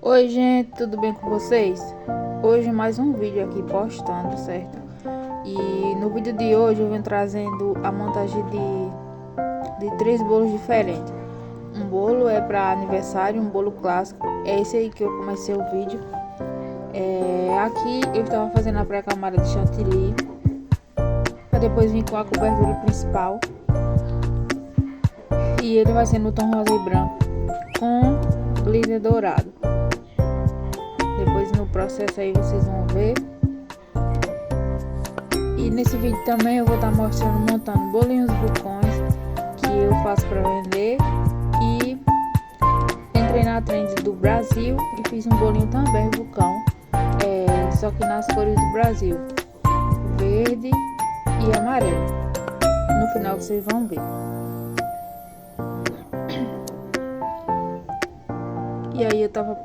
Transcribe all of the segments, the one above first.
Oi gente, tudo bem com vocês? Hoje mais um vídeo aqui postando, certo? E no vídeo de hoje eu venho trazendo a montagem de três bolos diferentes. Um bolo é para aniversário, um bolo clássico, é esse aí que eu comecei o vídeo. Aqui eu estava fazendo a pré-camada de chantilly, para depois vir com a cobertura principal. E ele vai ser no tom rosa e branco, com glitter dourado. Depois no processo aí vocês vão ver. E nesse vídeo também eu vou estar mostrando montando bolinhos vulcões que eu faço para vender. E entrei na trend do Brasil e fiz um bolinho também vulcão, só que nas cores do Brasil, verde e amarelo. No final vocês vão ver. E aí eu tava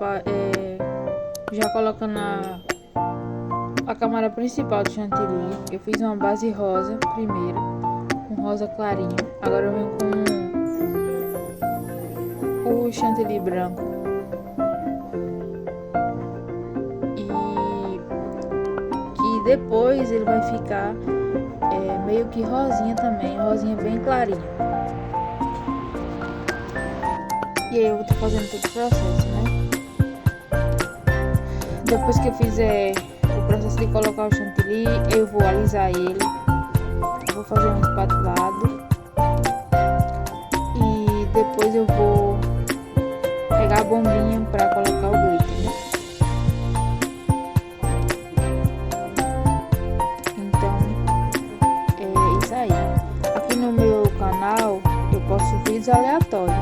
já colocando a camada principal do chantilly. Eu fiz uma base rosa primeiro, um rosa clarinho. Agora eu venho com o chantilly branco. E que depois ele vai ficar meio que rosinha também, rosinha bem clarinha. E aí eu vou estar fazendo todo o processo, né? Depois que eu fizer o processo de colocar o chantilly, eu vou alisar ele. Eu vou fazer um espatulado. E depois eu vou pegar a bombinha para colocar o glitter, né? Então, é isso aí. Aqui no meu canal eu posto vídeos aleatórios.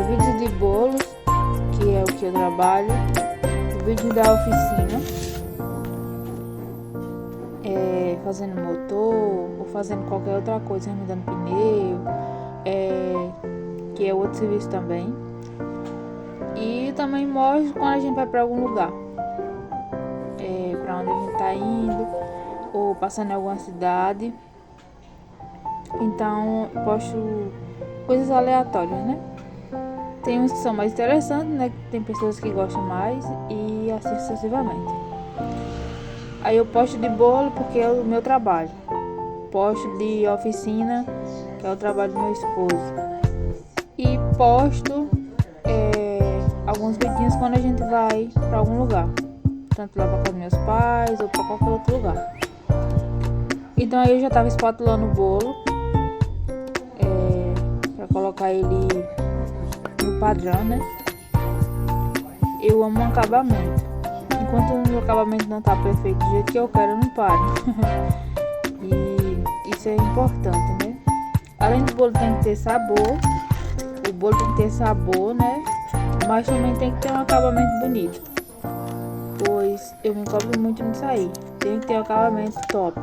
Vídeos de bolos, que é o que eu trabalho. Vídeo da oficina, fazendo motor ou fazendo qualquer outra coisa, remendando pneu, que é outro serviço também. E também mostro quando a gente vai para algum lugar, para onde a gente tá indo ou passando em alguma cidade. Então posto coisas aleatórias, né? Tem uns que são mais interessantes, né? Tem pessoas que gostam mais e assim sucessivamente. Aí eu posto de bolo porque é o meu trabalho. Posto de oficina, que é o trabalho do meu esposo. E posto alguns vidinhos quando a gente vai para algum lugar. Tanto lá para casa dos meus pais ou para qualquer outro lugar. Então aí eu já estava espatulando o bolo. Para colocar ele no padrão, né? Eu amo o acabamento. Enquanto o meu acabamento não tá perfeito do jeito que eu quero, eu não paro. E isso é importante, né? Além do bolo tem que ter sabor, o bolo tem que ter sabor, né? Mas também tem que ter um acabamento bonito, pois eu me cobro muito nisso aí. Tem que ter um acabamento top.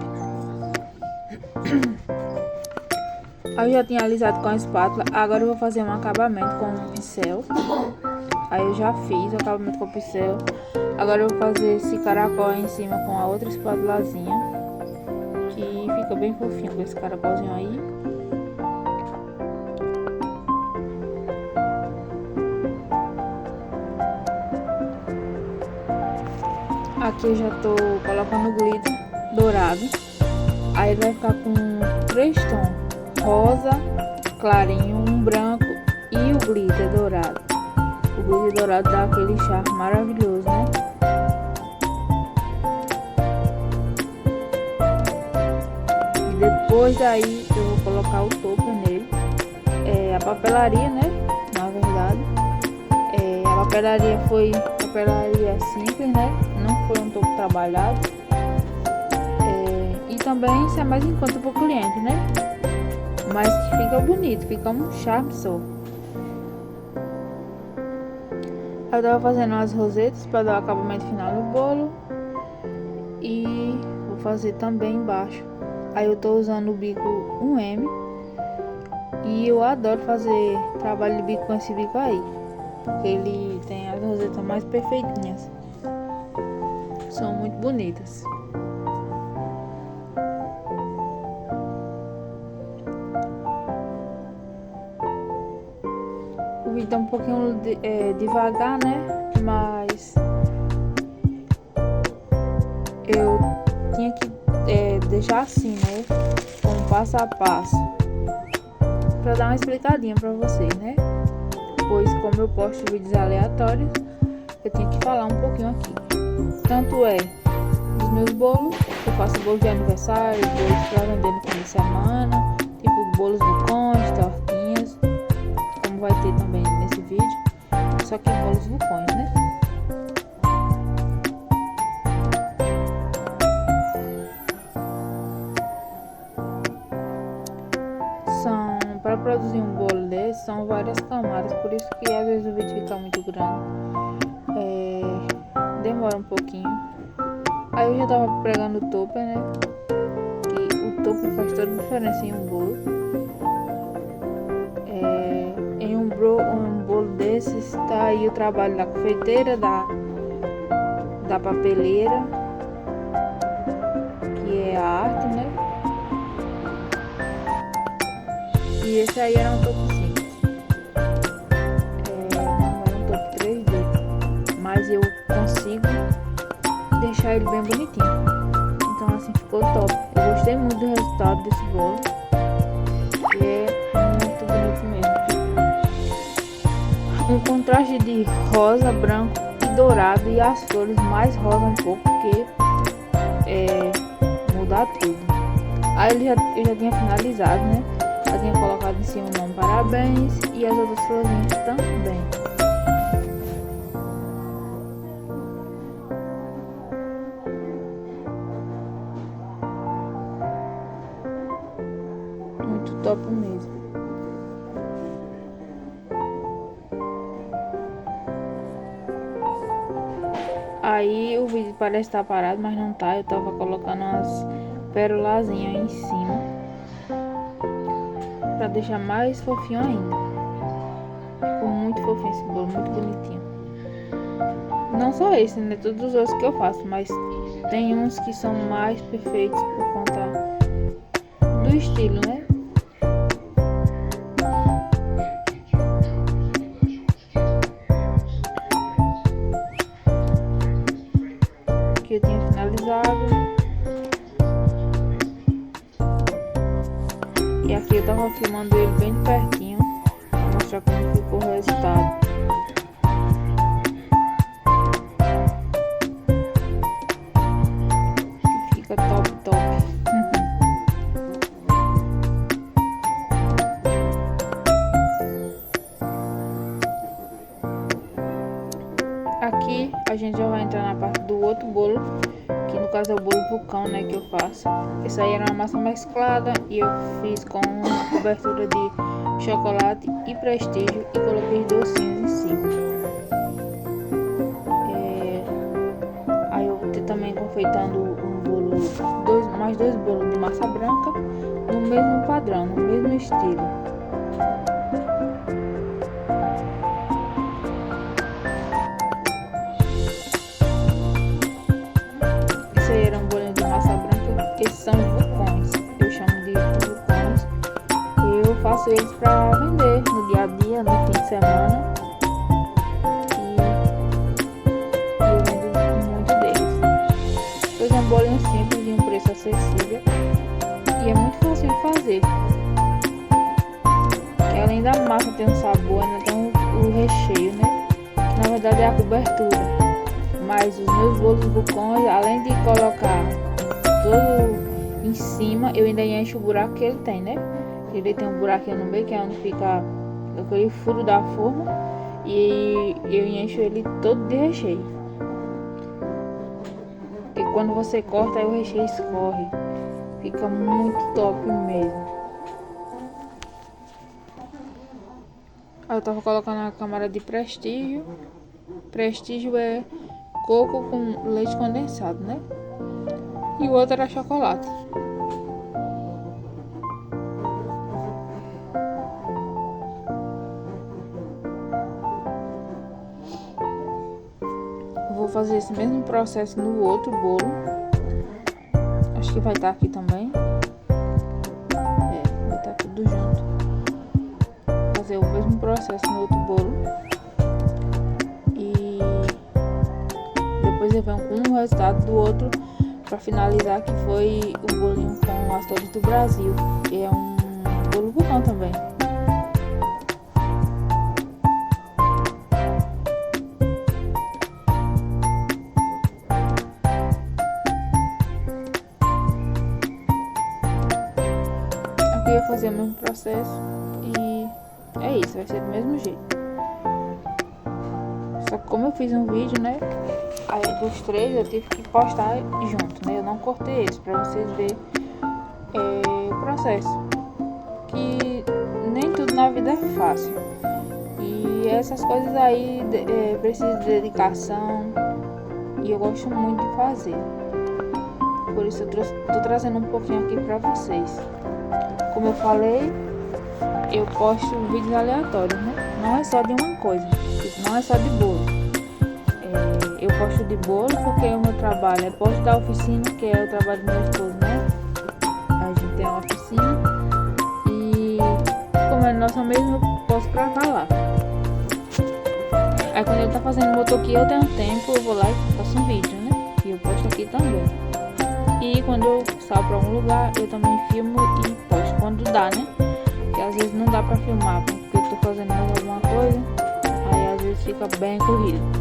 Aí eu já tinha alisado com a espátula, agora eu vou fazer um acabamento com um pincel. Aí eu já fiz o acabamento com o pincel. Agora eu vou fazer esse caracol em cima com a outra espátulazinha, que fica bem fofinho com esse caracolzinho aí. Aqui eu já tô colocando o glitter dourado. Aí ele vai ficar com 3 tons: rosa, clarinho, um branco e o glitter dourado. O glitter dourado dá aquele charme maravilhoso, né? E depois daí eu vou colocar o topo nele. A papelaria, né? Na verdade. A papelaria foi papelaria simples, né? Não foi um topo trabalhado. E também isso é mais em conta pro cliente, né? Mas que fica bonito, fica um charme só. Eu tava fazendo as rosetas para dar o acabamento final no bolo. E vou fazer também embaixo. Aí eu tô usando o bico 1M. E eu adoro fazer trabalho de bico com esse bico aí, porque ele tem as rosetas mais perfeitinhas. São muito bonitas. O vídeo tá um pouquinho devagar, né? mas eu tinha que deixar assim, né? Com passo a passo, pra dar uma explicadinha pra vocês, né? Pois como eu posto vídeos aleatórios, eu tenho que falar um pouquinho aqui. Tanto é dos meus bolos, eu faço bolos de aniversário, bolos pra vender no fim de semana, tipo bolos vulcões, tortinhas, como vai ter também nesse vídeo, só que bolos vulcões, né? Para produzir um bolo desse, são várias camadas, por isso que às vezes o vídeo fica muito grande, demora um pouquinho. Aí eu já tava pregando o topper, né? E o topper faz toda a diferença em um bolo. Em um bolo desses tá aí o trabalho da confeiteira, da papeleira, que é a arte, né? E esse aí era um topo simples, não era um topo 3D, mas eu consigo deixar ele bem bonitinho, então assim ficou top. Eu gostei muito do resultado desse bolo, que é muito bonito mesmo. Um contraste de rosa, branco e dourado, e as flores mais rosa um pouco, porque mudar tudo. Aí eu já tinha finalizado, né? Já tinha colocado em cima o nome parabéns e as outras florzinhas também. Muito top mesmo. Aí o vídeo parece estar parado, mas não tá. Eu tava colocando umas perolazinhas em cima pra deixar mais fofinho ainda. Ficou muito fofinho esse bolo, muito bonitinho. Não só esse, né? Todos os outros que eu faço, mas tem uns que são mais perfeitos por conta do estilo, né? Que eu tinha finalizado. E aqui eu tava filmando ele bem de pertinho pra mostrar como ficou o resultado. Fica top, top. Aqui a gente já vai entrar na parte do outro bolo, que no caso é o bolo vulcão, né, que eu faço. Essa aí era uma massa mesclada e eu fiz com uma cobertura de chocolate e prestígio e coloquei docinhos em cima. Aí eu vou ter também confeitando um bolo, mais dois bolos de massa branca no mesmo padrão, no mesmo estilo. Esse aí era um bolinho de massa branca, esses são vulcões, eu chamo de vulcões. Eu faço eles para vender no dia a dia, no fim de semana, e eu vendo muito deles. Pois é um bolinho simples de um preço acessível e é muito fácil de fazer. Que além da massa ter um sabor, ainda tem o recheio, né? Que na verdade é a cobertura. Mas os meus bolos vulcões, além de colocar todo em cima, eu ainda encho o buraco que ele tem, né? Ele tem um buraquinho no meio, que é onde fica aquele furo da forma, e eu encho ele todo de recheio. E quando você corta, aí o recheio escorre. Fica muito top mesmo. Aí eu tava colocando a camada de prestígio. Prestígio é coco com leite condensado, né? E o outro era chocolate. Vou fazer esse mesmo processo no outro bolo. Acho que vai estar aqui também. Vai estar tudo junto. Vou fazer o mesmo processo no outro bolo. E eu venho com um resultado do outro para finalizar, que foi o bolinho com as cores do Brasil, que é um bolo vulcão também. Aqui eu ia fazer o mesmo processo e é isso, vai ser do mesmo jeito. Só que como eu fiz um vídeo, né, aí dos três eu tive que postar junto, né, eu não cortei eles pra vocês verem o processo, que nem tudo na vida é fácil, e essas coisas aí precisam de dedicação, e eu gosto muito de fazer, por isso eu tô trazendo um pouquinho aqui pra vocês. Como eu falei, eu posto vídeos aleatórios, né, não é só de uma coisa, não é só de bolo. Eu posto de bolo porque o meu trabalho é posto da oficina, que é o trabalho do meu esposo, né? A gente tem uma oficina e como é nossa mesmo, eu posso gravar lá. Aí quando ele tá fazendo motor que eu tenho tempo, eu vou lá e faço um vídeo, né? E eu posto aqui também. E quando eu saio pra algum lugar, eu também filmo e posto quando dá, né? Porque às vezes não dá pra filmar, porque eu tô fazendo mais alguma coisa. Aí às vezes fica bem corrido.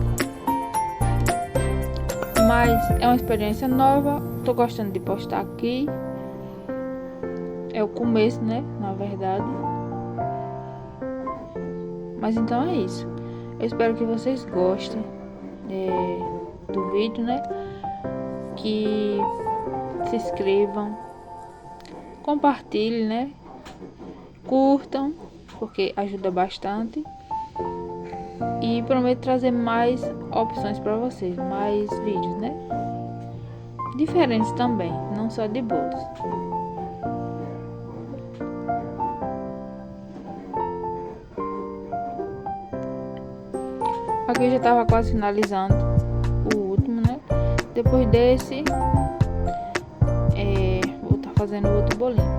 Mas é uma experiência nova. Tô gostando de postar aqui. É o começo, né? Na verdade. Mas então é isso. Eu espero que vocês gostem do vídeo, né? Que se inscrevam. Compartilhem, né? Curtam, porque ajuda bastante. E prometo trazer mais opções para vocês, mais vídeos, né? Diferentes também, não só de bolos. Aqui eu já estava quase finalizando o último, né? Depois desse, vou estar fazendo outro bolinho.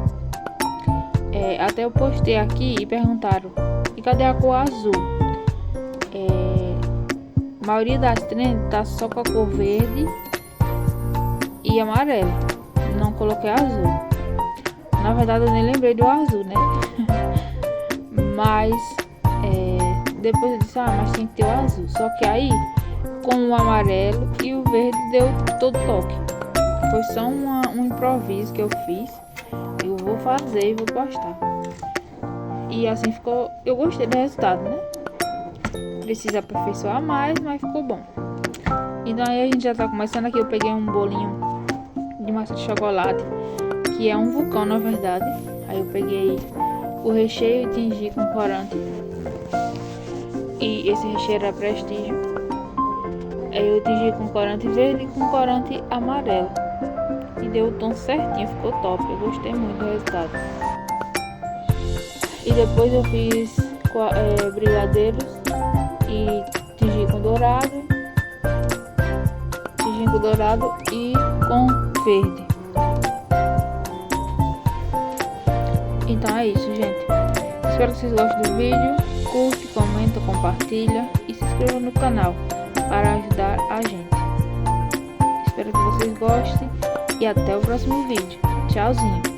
Até eu postei aqui e perguntaram: e cadê a cor azul? A maioria das trends tá só com a cor verde e amarelo. Não coloquei azul. Na verdade eu nem lembrei do azul, né? Mas depois eu disse, mas tem que ter o azul. Só que aí com o amarelo e o verde deu todo toque. Foi só um improviso que eu fiz. Eu vou fazer e vou postar. E assim ficou. Eu gostei do resultado, né? Precisa aperfeiçoar mais, mas ficou bom. Então aí a gente já tá começando aqui. Eu peguei um bolinho de massa de chocolate, que é um vulcão na verdade. Aí eu peguei o recheio e tingi com corante. E esse recheio era Prestígio. Aí eu tingi com corante verde e com corante amarelo. E deu o tom certinho, ficou top. Eu gostei muito do resultado. E depois eu fiz brigadeiros e tingi com dourado e com verde. Então é isso, gente. Espero que vocês gostem do vídeo. Curte, comenta, compartilha e se inscreva no canal para ajudar a gente. Espero que vocês gostem e até o próximo vídeo. Tchauzinho.